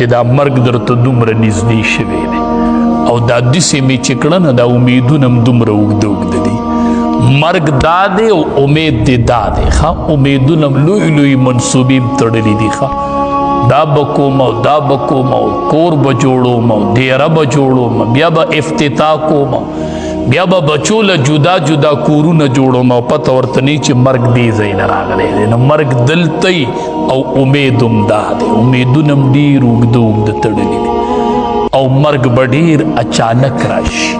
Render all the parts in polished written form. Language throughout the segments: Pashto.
چې دا مرګ درته دومره نږدې شوی دی او دا داسې مې چې کړه نه دا امیدونه هم دومره اوږده اوږده دي مرګ دا دی او امید دی دا دی ښه امیدونه هم لوی لوی منصوبې هم تړلي دي ښه دا به کوم او دا به کوم او کور به جوړوم او ډیره به جوړوم بیا به افتتاح کوم بیا به بچو له جدا جدا کورونه جوړوم او پته ورته نه چې مرګ دې ځای نه راغلی دی نو مرګ دلته او امید هم دا دی امیدونه هم ډېر اوږده اوږده تړلي دي او مرګ به ډېر اچانک راشي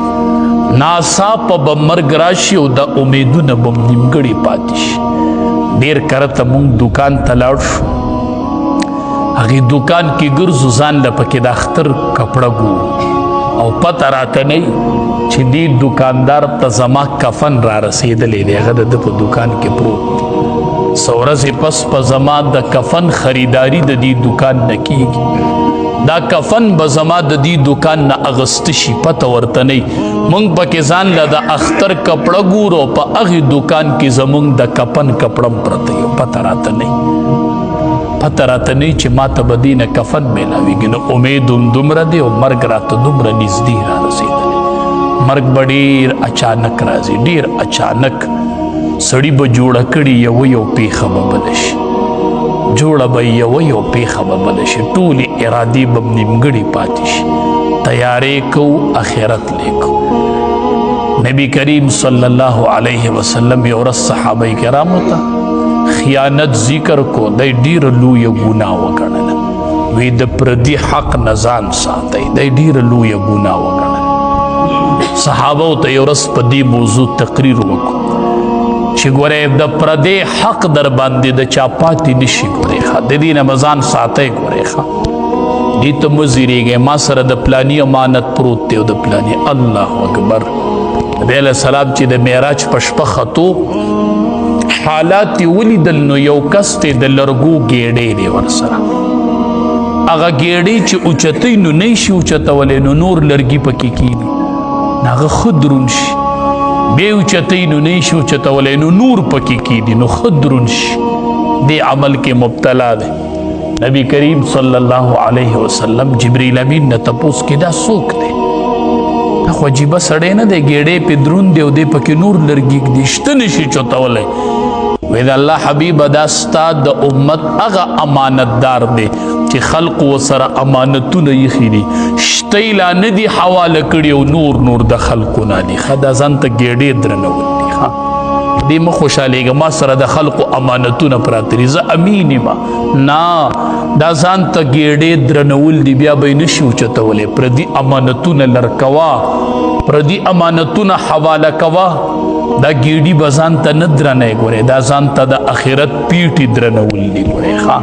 ناڅاپه به مرګ راشي او دا امیدونه به هم نیمګړي پاتې شي ډېر کرته مونږ دوکان ته لاړ شو هغې دوکان کې ګرځو ځان له پکې د اختر کپړه ګورو او پته راته نه چې دې دوکاندار ته زما کفن را رسېدلی دی هغه د ده په دوکان کې پروت څه ورځې پس په زما د کفن خریداري د دې دوکان نه کېږي دا کفن به زما د دې دوکان نه اغسته شي پته ورته نه موږ پکې ځان له د اختر کپړه ګورو په هغې دوکان کې زموږ د کفن کپړه هم پرته یو پته راته نه چې ما ته به دې نه کفن میلاویږي نو امید هم دومره دی او مرګ راته دومره نږدې را رسېدلی مرګ به ډېر اچانک راځي ډېر اچانک سړي به جوړه کړي یو پیښه به بله شي جوړه به یو پیښه به بله شي ټولې ارادې به نیمګړې پاتې شي تیارې کوو اخرت لیکو نبی کریم صلی الله علیه وسلم یو ورځ صحابه کرامو ته خیانت ذکر کو دی ډېره لویه ګناه وګڼله وی د پردي حق نه ځان ساتئ دی ډېره لویه ګناه وګڼله صحابو ته یو ورځ په دې موضوع تقریر وکړو چې ګورئ د پردی حق در باندې د چا پاتې نشي ګورئ ښه د دې نه به ځان ساتئ ګورئ ښه دې ته مه ځیرېږئ ما سره د پلاني امانت پروت دی او د پلاني الله اکبر نبی علیه السلام چې د معراج په شپه ختو حالات یې ولیدل نو یو کس دی د لرګو ګېډۍ دی ورسره هغه ګېډۍ چې اوچتوي نو نه شي اوچتولی نو نور لرګي پکې کېږي هغه ښه دروند شي بیا یې اوچتوي نو نه شي اوچتولی نو نور پکې کېږي نو ښه دروند شي دې عمل کې مبتلا دی نبی کریم صلی الله علیه وسلم جبریل امین نه تپوس کې دا څوک دی دا خو عجیبه سړی نه دی ګېډۍ پې دروند دی او دی پکې نور لرګي ږدي شته نه شي چوتولی وی د الله حبیبه دا ستا د امت هغه امانتدار دی چې خلق ورسره امانتونه ایښي دي شته یې لا نه دي حواله کړي او نور د خلقو نه دي ښه دا ځان ته ګېډې درنول دي ښه دې مه خوشحالېږه ما سره د خلقو امانتونه پراته دي زه امین یم نه دا ځان ته ګېډې درنول دي بیا به یې نه شي اوچتولی پردي امانتونه لرکوه پردي امانتونه حواله کوه دا ګېډي به ځان ته نه درنی ګورئ دا ځان ته د اخرت پیټې درنول دي ګورئ ښه